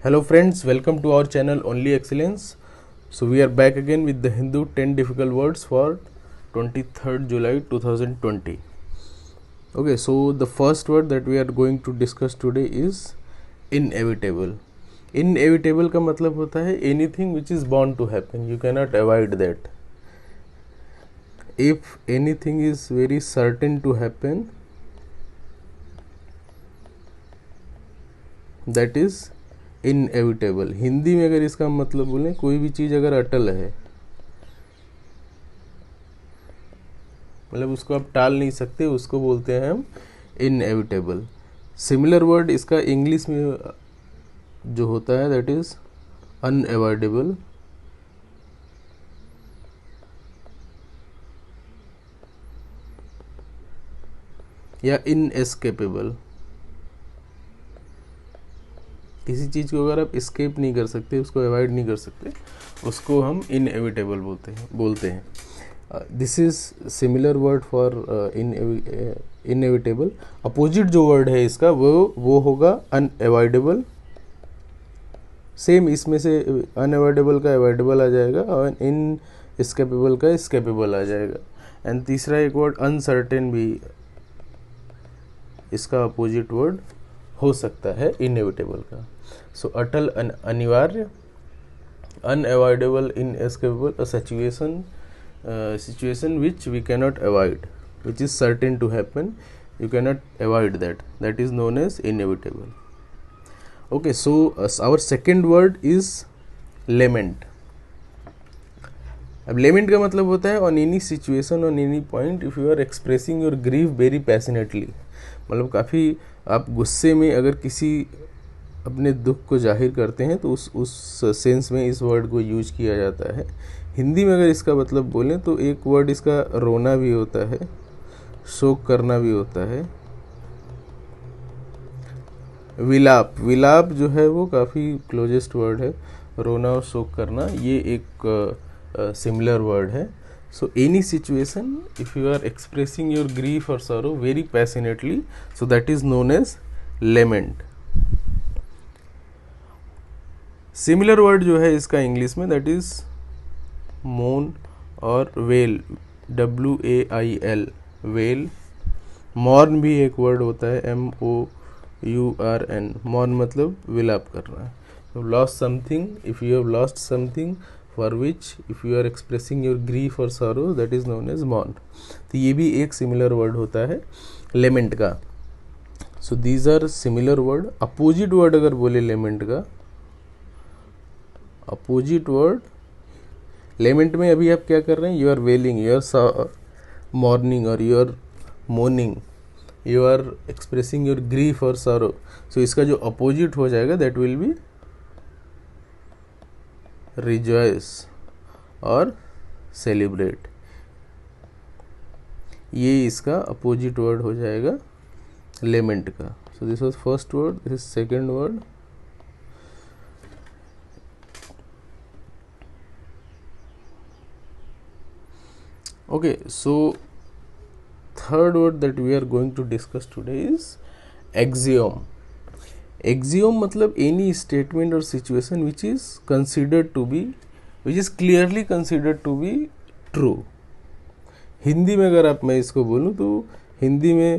Hello friends, welcome to our channel Only Excellence. So we are back again with the Hindu 10 difficult words for 23rd July 2020. Okay, so the first word that we are going to discuss today is inevitable. Inevitable का मतलब होता है anything which is bound to happen. You cannot avoid that. If anything is very certain to happen, that is inevitable. Hindi में अगर इसका मतलब बोलें, कोई भी चीज़ अगर अटल है, मतलब उसको आप टाल नहीं सकते, उसको बोलते हैं हम इनएविटेबल. सिमिलर वर्ड इसका इंग्लिश में जो होता है दैट इज अनएवॉइडेबल. या इनएस्केपेबल. किसी चीज़ को अगर आप इस्केप नहीं कर सकते, उसको अवॉइड नहीं कर सकते, उसको हम इनएविटेबल बोलते हैं. This is similar word for inevitable. Opposite जो वर्ड है इसका वो होगा अनएवॉइडेबल. सेम इसमें से अनएवॉइडेबल का अवॉइडेबल आ जाएगा और इनएस्केपेबल का एस्केपेबल आ जाएगा. एंड तीसरा एक वर्ड अनसर्टेन भी इसका अपोजिट वर्ड हो सकता है इनएविटेबल का. सो अटल अनिवार्य, unavoidable, inescapable, a situation which we cannot avoid, which is certain to happen, you cannot avoid that is known as inevitable. Okay, so our second word is lament. अब लेमेंट का मतलब होता है on any situation, on any point, if you are expressing your grief very passionately. मतलब काफ़ी आप गुस्से में अगर किसी अपने दुख को जाहिर करते हैं तो उस सेंस में इस वर्ड को यूज किया जाता है. हिंदी में अगर इसका मतलब बोलें तो एक वर्ड इसका रोना भी होता है, शोक करना भी होता है. विलाप. विलाप जो है वो काफ़ी क्लोजेस्ट वर्ड है. रोना और शोक करना ये एक सिमिलर वर्ड है. So any situation if you are expressing your grief और sorrow very passionately, so that is known as lament. Similar word जो है इसका इंग्लिश में दैट इज़ मोन और वेल. WAIL, well. मॉर्न भी एक वर्ड होता है, MOURN. मॉर्न मतलब विलाप करना. You lost something, if you have lost something for which if you are expressing your grief और sorrow, that is known as mourn. तो ये भी एक सिमिलर वर्ड होता है लेमेंट का. So these are similar word. Opposite word अगर बोले लेमेंट का, अपोजिट वर्ड लेमेंट में अभी आप क्या कर रहे हैं, you are wailing, you are mourning और you are mourning, you are expressing your grief और सॉरो. सो इसका जो अपोजिट हो जाएगा दैट विल बी रिजॉयस और सेलिब्रेट. ये इसका अपोजिट वर्ड हो जाएगा लेमेंट का. So this was first word, this is second word. Okay, so third word that we are going to discuss today is axiom. Axiom मतलब any statement or situation which is considered to be, which is clearly considered to be true. Hindi में अगर आप मैं इसको बोलूँ तो हिंदी में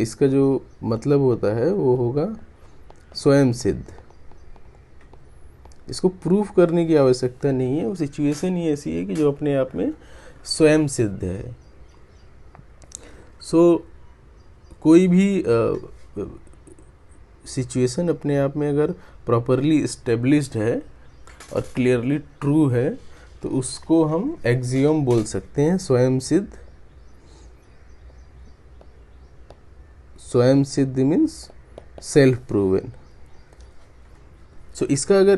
इसका जो मतलब होता है वो होगा स्वयं सिद्ध. इसको प्रूफ करने की आवश्यकता नहीं है, वो सिचुएशन ही ऐसी है कि जो अपने आप में स्वयं सिद्ध है. सो कोई भी सिचुएशन अपने आप में अगर प्रॉपरली इस्टेब्लिश्ड है और क्लियरली ट्रू है तो उसको हम एक्सियम बोल सकते हैं, स्वयं सिद्ध. स्वयं सिद्ध मीन्स सेल्फ प्रूवन. सो इसका अगर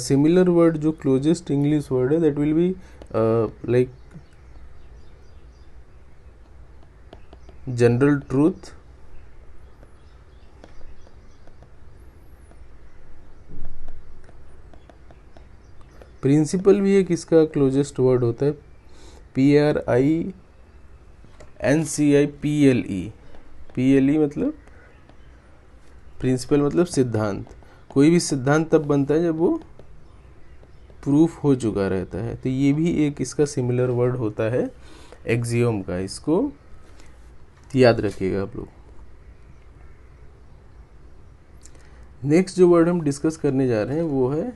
सिमिलर वर्ड जो क्लोजेस्ट इंग्लिश वर्ड है that will be like general truth. Principle भी एक इसका क्लोजेस्ट वर्ड होता है, PRINCIPLE. PLE मतलब प्रिंसिपल मतलब सिद्धांत. कोई भी सिद्धांत तब बनता है जब वो प्रूफ हो चुका रहता है। तो ये भी एक इसका सिमिलर वर्ड होता है एक्सियोम का, इसको याद रखिएगा आप लोग। नेक्स्ट जो वर्ड हम डिस्कस करने जा रहे हैं वो है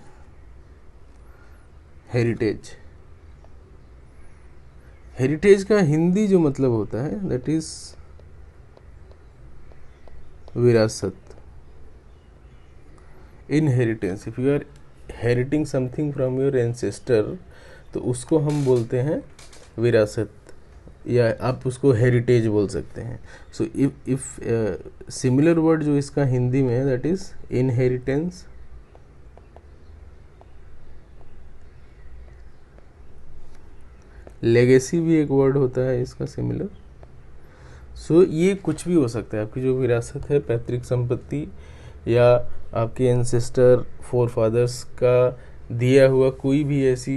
हेरिटेज। हेरिटेज का हिंदी जो मतलब होता है दैट इज विरासत, inheritance. If you are inheriting something from your ancestor तो उसको हम बोलते हैं विरासत, या आप उसको हेरिटेज बोल सकते हैं। सो इफ सिमिलर वर्ड जो इसका हिंदी में है दैट इज इनहेरिटेंस, लेगेसी भी एक वर्ड होता है इसका सिमिलर। सो ये कुछ भी हो सकता है, आपकी जो विरासत है, पैतृक संपत्ति, या आपके एंसेस्टर फोर फादर्स का दिया हुआ कोई भी ऐसी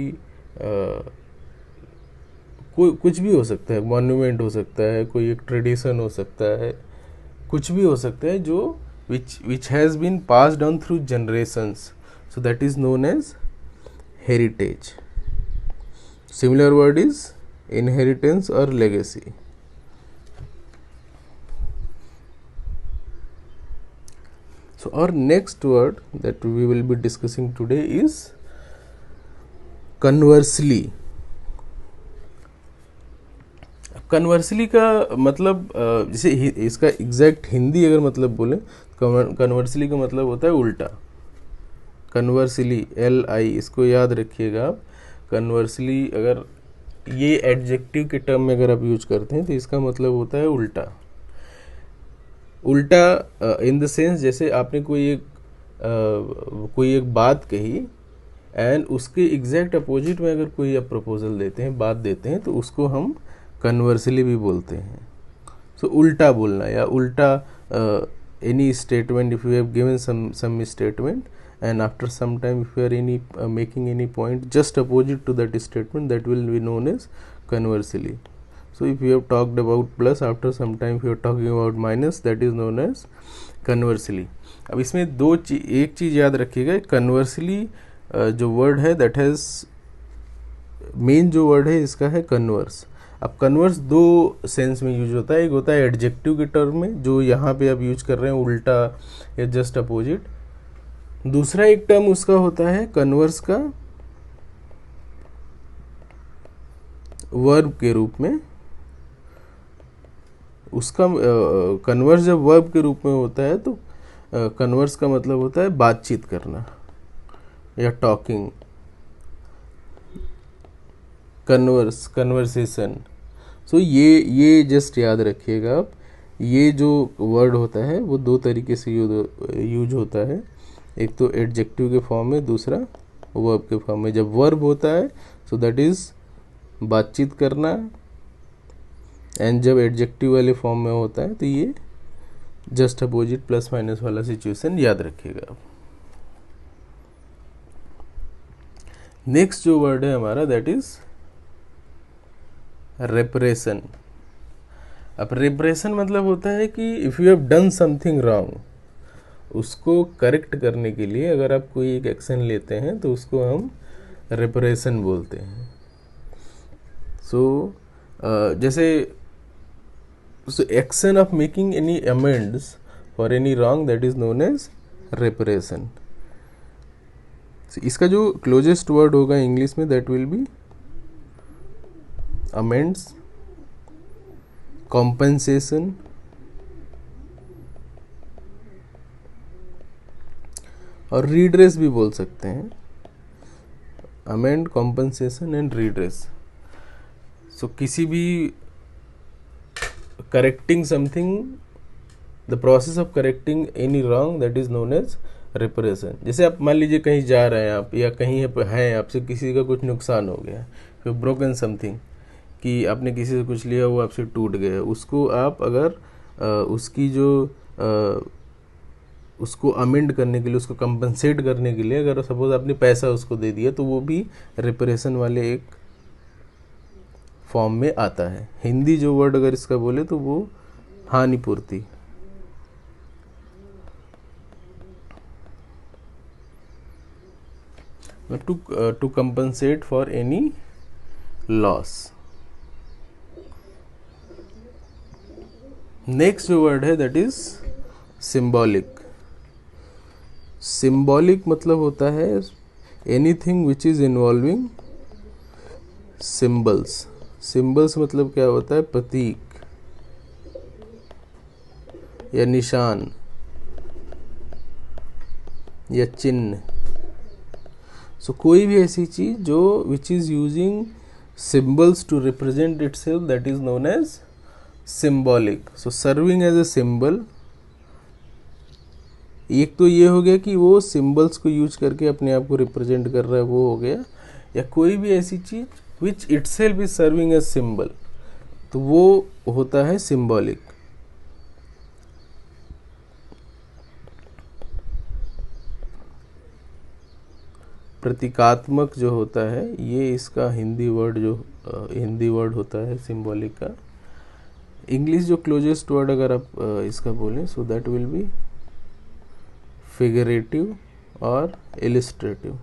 कोई कुछ भी हो सकता है, मॉन्यूमेंट हो सकता है, कोई एक ट्रेडिशन हो सकता है, कुछ भी हो सकता है जो which has been passed on through generations, so that is known as heritage. Similar word is inheritance और legacy. So our next word that we will be discussing today is conversely. Conversely का मतलब जैसे इसका exact Hindi अगर मतलब बोले, conversely का मतलब होता है उल्टा। कन्वर्सली LI, इसको याद रखिएगा आप। कन्वर्सली अगर ये एडजेक्टिव के टर्म में अगर आप यूज करते हैं तो इसका मतलब होता है उल्टा। उल्टा इन द सेंस जैसे आपने कोई एक बात कही एंड उसके एग्जैक्ट अपोजिट में अगर कोई आप प्रपोजल देते हैं, बात देते हैं, तो उसको हम कन्वर्सली भी बोलते हैं। सो उल्टा बोलना या उल्टा any statement, if you have given some statement and after some time if you are making any point just opposite to that statement, that will be known as conversely. So if you have talked about plus, after some time if you are talking about minus, that is known as conversely. अब इसमें एक चीज़ याद रखिएगा, conversely जो word है that has main जो word है इसका है कन्वर्स। अब कन्वर्स दो सेंस में यूज होता है, एक होता है एडजेक्टिव के टर्म में जो यहाँ पे आप यूज कर रहे हैं उल्टा या जस्ट अपोजिट, दूसरा एक टर्म उसका होता है कन्वर्स का वर्ब के रूप में। उसका कन्वर्स जब वर्ब के रूप में होता है तो कन्वर्स का मतलब होता है बातचीत करना या टॉकिंग, कन्वर्सेशन। सो ये जस्ट याद रखिएगा आप, ये जो वर्ड होता है वो दो तरीके से यूज होता है, एक तो एडजेक्टिव के फॉर्म में, दूसरा वर्ब के फॉर्म में। जब वर्ब होता है सो दैट इज बातचीत करना, एंड जब एडजेक्टिव वाले फॉर्म में होता है तो ये जस्ट अपोजिट प्लस माइनस वाला सिचुएशन याद रखिएगा। नेक्स्ट जो वर्ड है हमारा दैट इज रेपरेशन। अब रेपरेशन मतलब होता है कि if you have done something wrong, उसको करेक्ट करने के लिए अगर आप कोई एक एक्शन लेते हैं तो उसको हम रेपरेशन बोलते हैं। सो जैसे action of making any amends for any wrong, that is known as reparation. इसका जो क्लोजेस्ट वर्ड होगा इंग्लिश में that will be amends, compensation और रीड्रेस भी बोल सकते हैं। Amend, compensation and redress. So किसी भी correcting something, the process of correcting any wrong that is known as reparation. जैसे आप मान लीजिए कहीं जा रहे हैं आप, या कहीं हैं आपसे किसी का कुछ नुकसान हो गया, फिर ब्रोकन समथिंग, कि आपने किसी से कुछ लिया वो आपसे टूट गया, उसको आप अगर उसकी जो उसको अमेंड करने के लिए, उसको कंपनसेट करने के लिए अगर सपोज आपने पैसा उसको दे दिया तो वो भी रिपरेशन वाले एक फॉर्म में आता है। हिंदी जो वर्ड अगर इसका बोले तो वो हानिपूर्ति। to compensate for any loss. Next जो वर्ड है दैट इज सिम्बॉलिक. सिम्बॉलिक मतलब होता है anything which is involving symbols. Symbols मतलब क्या होता है? प्रतीक या निशान या चिन्ह. सो कोई भी ऐसी चीज जो which is using symbols to represent itself, that is known as symbolic. So serving as a symbol, एक तो ये हो गया कि वो सिम्बल्स को यूज करके अपने आप को रिप्रेजेंट कर रहा है, वो हो गया. या कोई भी ऐसी चीज which itself is serving as symbol, तो वो होता है सिम्बॉलिक. प्रतीकात्मक जो होता है ये इसका हिंदी वर्ड होता है सिम्बॉलिक का. इंग्लिश जो क्लोजेस्ट वर्ड अगर आप इसका बोलें, so that will B figurative और इलिस्ट्रेटिव.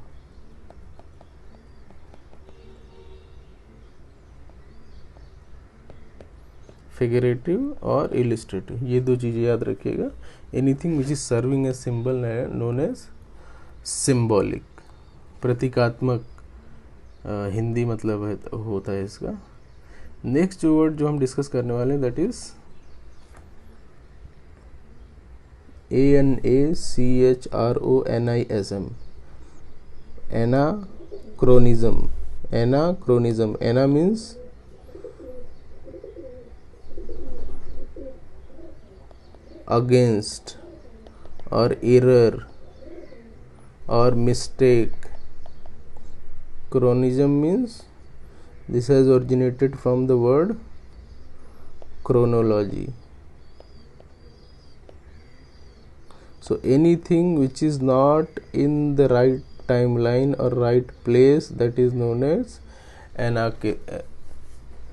फिगरेटिव और इलिस्ट्रेटिव, ये दो चीज़ें याद रखिएगा. Anything which is serving as symbol known as symbolic. प्रतीकात्मक हिंदी मतलब होता है इसका. नेक्स्ट जो वर्ड जो हम डिस्कस करने वाले हैं that is ANACHRONISM. Anachronism. Anachronism. Ana means against और एरर और mistake. Chronism means this has originated from the word chronology. So anything which is not in the right timeline or right place, that is known as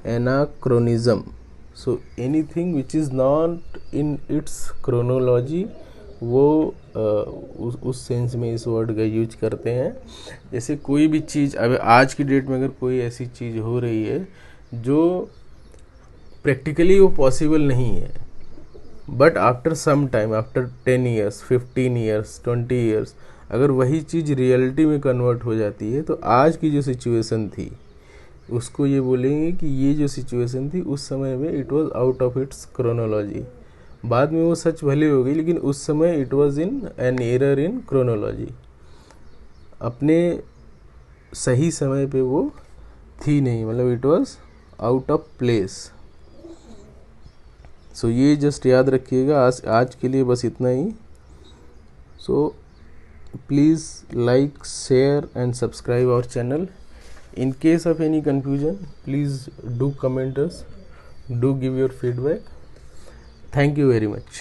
anachronism. So anything which is not in its chronology, वो उस sense में इस word का use करते हैं. जैसे कोई भी चीज़, अब आज की डेट में अगर कोई ऐसी चीज़ हो रही है जो प्रैक्टिकली वो पॉसिबल नहीं है, but after some time, after 10 years, 15 years, 20 years, अगर वही चीज़ रियलिटी में कन्वर्ट हो जाती है, तो आज की जो सिचुएशन थी उसको ये बोलेंगे कि ये जो सिचुएशन थी उस समय में it was out of its chronology. बाद में वो सच भले हो गई, लेकिन उस समय it was in an error in chronology. अपने सही समय पे वो थी नहीं, मतलब it was out of place. So ये जस्ट याद रखिएगा. आज के लिए बस इतना ही. So please like, share and subscribe our channel. In case of any confusion, please do comment us, do give your feedback. Thank you very much.